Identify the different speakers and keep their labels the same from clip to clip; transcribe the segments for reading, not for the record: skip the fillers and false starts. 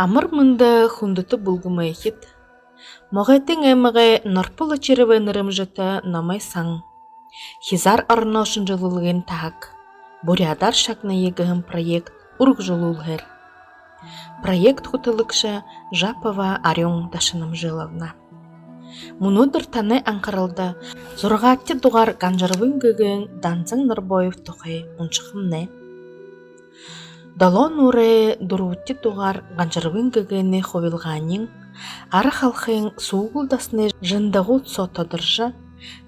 Speaker 1: Амыр мында хундыты булгумайхит. Моғайтың әміғе норпылы череве нырымжыты намай саң. Хизар арношын жылылығын тағық. Бурядар шакна егіғым проект ург жылулғыр. Проект хутылықша Жапова Арёң дашыным жыловна. Мұнудыр таны аңқарылды. Зорғатты дуғар ғанжарвын гігін данзың нырбойып тұқай ұншықымны. Далон уре дурутти тугар ғанжарвын гігіні ховилғанин, ары халқын суғылдасыны жындағут сотадыржы,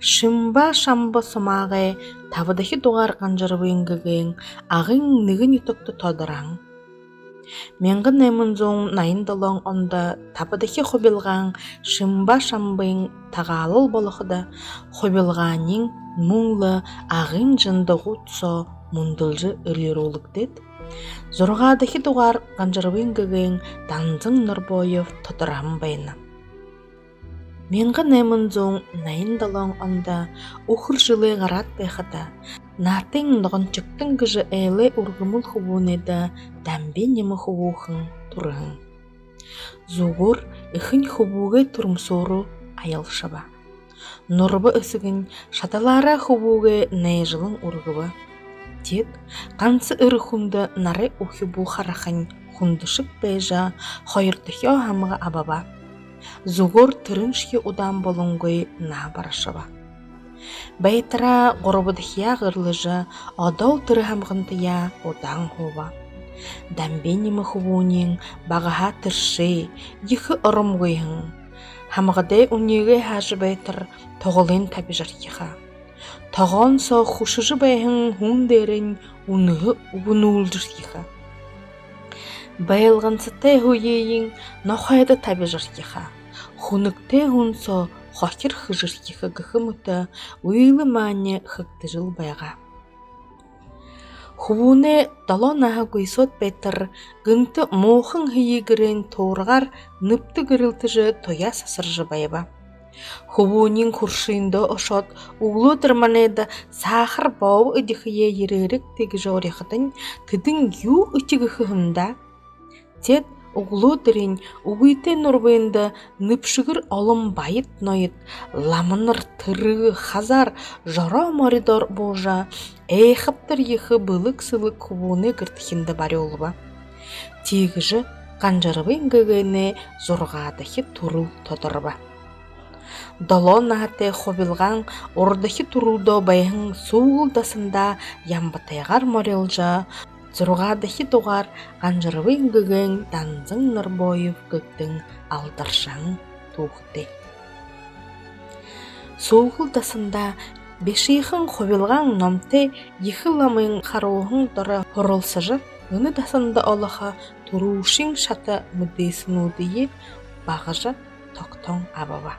Speaker 1: шымба шамба сымағы табыдахи тугар ғанжарвын гігін ағын нігін ютықты тодыраң. Менгі немін зоң найын далон онда табыдахи ховилған шымба шамбын тағалыл болықыда ховилғанин мұңлы ағын жындағут со мұндылжы өлеролық дед. Зорғадахи тугар ғанжарвын гігін данзың нұрбойып тұтырам байына. Менгі немін зоң найын далон онда ұхыр жылы ғарат байқыда, натын нұғынчықтың гіжі әлі ұрғымыл хубунеда дәмбе немі хубуғын тұрғын. Зуғыр үхін хубуғай тұрмсору аялшаба. Нұрбы үсігін шаталара хубуғай найжылың ұрғыбы. Тек қансы үрі хунды нары ухи бұл харахын хундышық бәйжа хойыртықи оғамыға абаба. Зуғыр түріншке удан болуңгой на барашаба. Бәйтіра ғорбыдықия ғырлыжы одол түрі хамғындыя удан хуба. Дәмбенімі хубунин бағаға түрші ехі ұрымғойын. Хамғыдай унеге хажы бәйтір тоғылын таби жаркиға. Тоғын со хушыжы бәйін хуң дерін унығы уғынулдыр ехі. Бәйілғансытай хуейін нохайды таби жаркиға. Хуныктай хун со хокер хыжыр ехі гіхіміті уйлы мәне хыкты жыл байға. Хубуне далонаға гүйсот бәйтір гынты моқын хейгірін тоғырғар ныпты гірілтіжі тоя сасыржы байба. Хубунин хуршинда ошот углу дырманеда сахар бау ыдихие еререк теги жорехатын тыдың ю үтігіхімда. Тет углу дырын угуйте нурбайында ныпшыгыр олым байыт ноит ламыныр тырығы хазар жора моридор божа эйхаптыр ехі былык сылык хубуны гыртхинда бари олыба. Тегіжі ғанжарыбын гігіне зорғадахи турыл тодырба. Далон нағаты хобилған ордахи турулдо байын суғылдасында ямбатайғар морелжа, зұрғадахи туғар ғанжарвын гігін данзың нұрбойып гігдің алдаршаң туғды. Суғылдасында бешейхін хобилған номте ехіламын қаруғын дұры хорылсыжы, үні дасында олыға турушың шаты мүдесін өдейі бағыжы тоқтон абаба.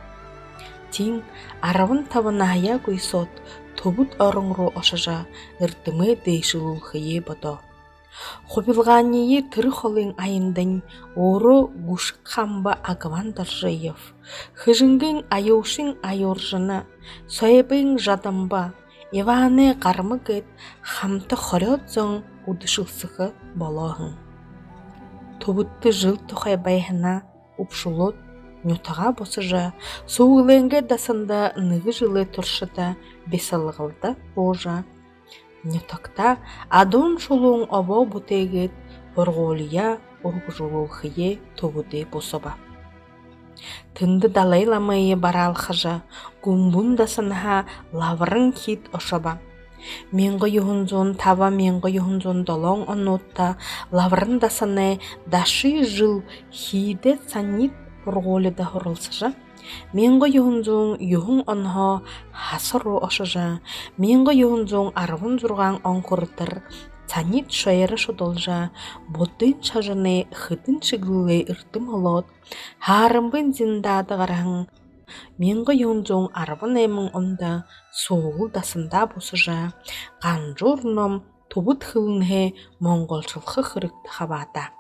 Speaker 1: Тин арабын табынaya гүйсот тобут орыңру ошажа ыртымы дейшілул хые бодо. Хобилғании тыры холын айындың ору гушық қамба агаван даржайев. Хыжыңгын айошың айоржына, сойбың жадамба, еваны қармы гет хамты хорет зоң удышылсығы болохын. Тобутты жыл тұхай байхына ұпшылот нютаға босыжа, соғылыңға дасында нығы жылы тұршыда бесалығылды божа. Нютакта адон шолуң обо бұтегет бұрғолия ұрғыжылыл хые тобуды босыба. Тынды далайламайы барал хыжа, гумбун дасынға лавырын хит ошаба. Менгі юхынзон таба менгі юхынзон долон онотта лавырын дасыны дашы жыл хиде санит бұрғолы да хорылсыжа. Менгі юхынзон юхын онға хасыру ошыжа. Менгі юхынзон арвын зұрған онқырдыр. Санит шайыры шудолжа. Бодын шажыны хыдын шыгылы ұртым олот. Харымбын зиндады ғарағын. Менгі юхынзон арвын әмін онда соғыл дасында босыжа. Ғанжурном тобыт хылынғы монголшылқы қырықты қабада.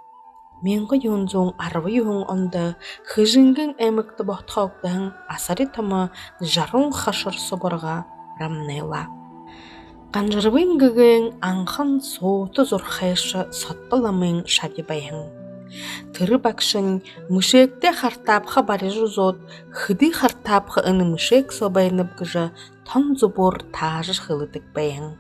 Speaker 1: Менгі юнзоң арвы юн онда хыжынгын әмікті бақтауқтың асары тамы жарың хашыр собырға рамнайла. Ғанжырвын гігін аңхан соты зұрхайшы саттыламын шаби байын. Тыры бакшын мышекте хартапха барежузот, хыды хартапха ыны мышек собайнып гыжа тон зубур тажыр хылытык бәйін.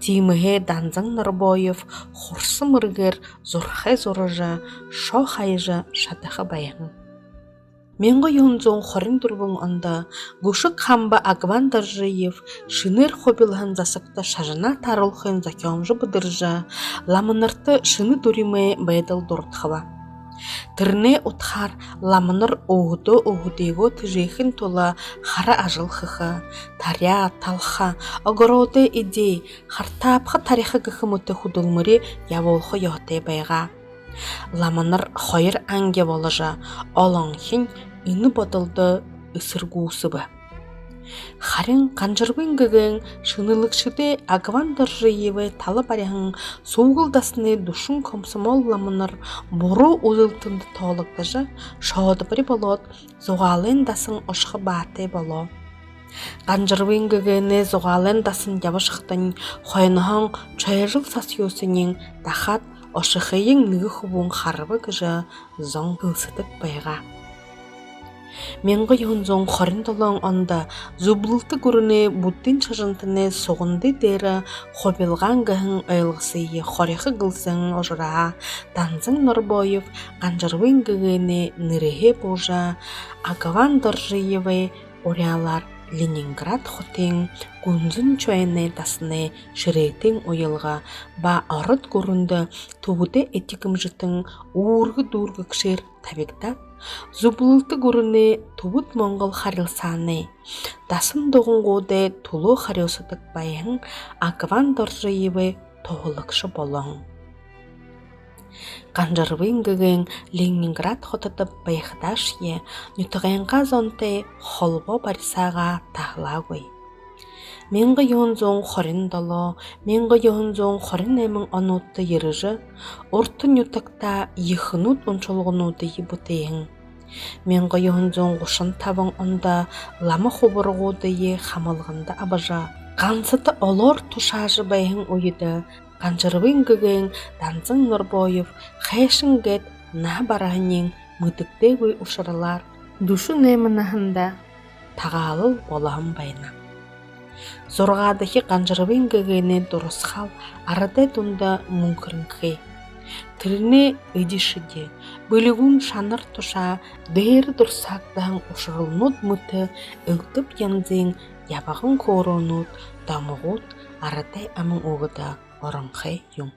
Speaker 1: Тимыхе данзың Нарбоев хорсы мыргер зорхай зорыжа, шо хайжа шатыха бәйін. Менго юнзон хорин турбун анда гушык хамба Агван Доржиев шыныр хобилхан засыкта шажына тарылхын закёмжы быдыржа, ламынырты шыны дуриме байдал дуртхава. Тырне утхар ламыныр оғудего тыжейхін тола хара ажылхыха, таря, талха, огороды иде, хартапха тарихы гыхымыты худылмыри яволхы йоте байға. Ламыныр хойыр анге болыжа, олон хин ины бодылды ысыргуусыбы. Харин канжырбын гыгын шынылыкшыде Агван Доржиевы талы баряхын соугылдасыны душын комсомол ламыныр бору узылтынды тоолыктыжы шоуды бірі болот зоғалын дасын ошқы баты боло. Канжырбын гыгыны зоғалын дасын явышықтын хойныхан чайжыл сасиосынен дахат ошықыйын ныгы хубун харыбы гыжы зон гылсытык байға. Менго юнзон хорин толон онда зублылты гүрүне буттин чажынтыны соғынды дері хобилған гыхын ойлғысыйы хорихы гылсын ожыра данзың Нарбоев канжырбын гыгыны нырыхе божа Агван Доржиевы орялар Ленинград хотин гунзын чойны дасыны шырейтин ойылға ба арыт көрінді тубуде этикім жытын уырғы дурғы кшер табектат зублылты көріні тубут моңғол харилсаны дасын доғын годе тулу хариосыдық байын Агван Доржиевы тоғылықшы болың. Канжырбын гыгын Ленинград хотытып байықдаш е нүтіғенға зонты холбо барисаға тағылағой. Менгі юнзон хорин доло, менгі юнзон хорин эмін онутты еріжі, орты нүтікта ехынут ончолғынуды ебутейін. Менгі юнзон ғушын табын онда ламы хубырғуды е хамылғында абажа. Қансыты олор тушажы байын ойыды, Канжырбын гыгын данзың Нарбоев хайшын гет на барахынен мыдыктегой ушырылар душу немынахында тағалыл болағын байна. Зорғадығы Канжырбын гыгыны дұрысқал арыдай дұнда мүмкірінгі. Тіріне өдешіде, бөлігін шаныр тұша дәйірі дұрсақтағын ушырылнуд мұты үлтіп янзен ябағын коронуд, дамығуд арыдай амын оғыда орынқай юм.